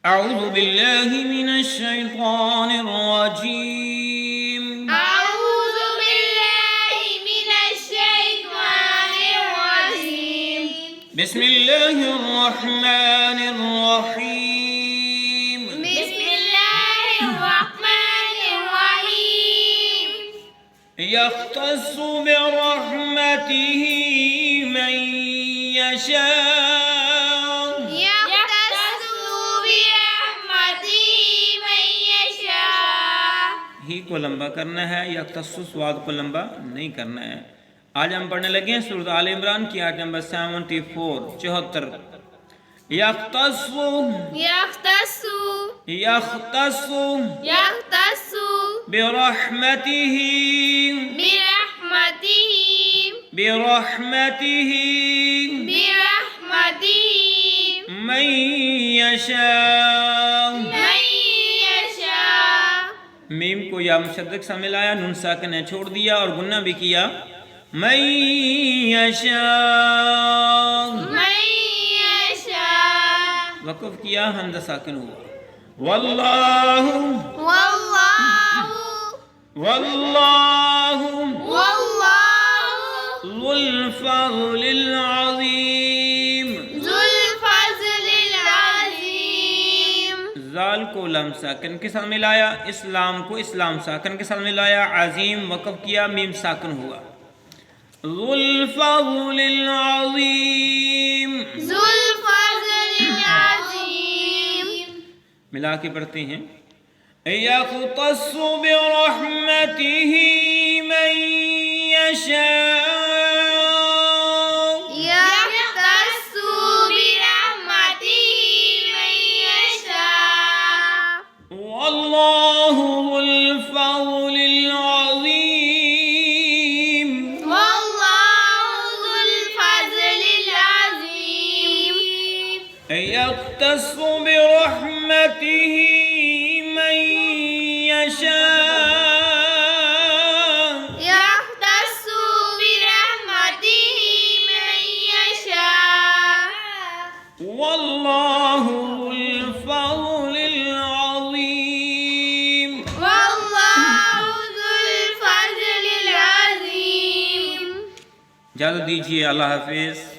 أعوذ बिल्लाहि मिनश शैतानिर रजीम। أعوذ بالله من الشيطان الرجيم बिस्मिल्लाहिर रहमानिर रहीम। بسم الله الرحمن الرحيم यख्तस्सु बिरहमतिहि मन यशाअ। يختص برحمته من يشاء ही को लंबा करना है, यख्तस्सु स्वाद को लंबा नहीं करना है। आज हम पढ़ने लगे हैं सूरत आल इमरान की आयत नंबर 74 यख्तस्सु يختص यख्तस्सु يختص बिरहमतिहि برحمته बिरहमतिहि برحمته मन यशाअ। من يشاء मीम को या मुशद्दक सा मिलाया, नून साकिन ने छोड़ दिया और गुन्ना भी किया। मन यशाअ من يشاء वक़फ़ किया, हमज़ा साकिन हुआ। वल्लाहु والله वल्लाहु والله ज़ुल फ़ज़्लिल अज़ीम। ذو الفضل العظيم ज़ाल को लम साकिन के साथ मिलाया, इस्लाम को इस्लाम साकिन के साथ मिलाया, अज़ीम वक़फ़ किया, मीम साकिन हुआ। ज़ुल फ़ज़्लिल अज़ीम ذو الفضل العظيم मिला के पढ़ते हैं। यख्तस्सु बिरहमतिहि मन यशाअ। يختص برحمته من يشاء वल्लाहु ज़ुल फ़ज़्लिल अज़ीम। والله ذو الفضل العظيم यख्तस्सु बिरहमतिहि मन यशाअ। يختص برحمته من يشاء वल्लाहु ज़ुल फ़ज़्लिल अज़ीम। والله ذو الفضل العظيم इजाज़त दीजिए, अल्लाह हाफ़िज़।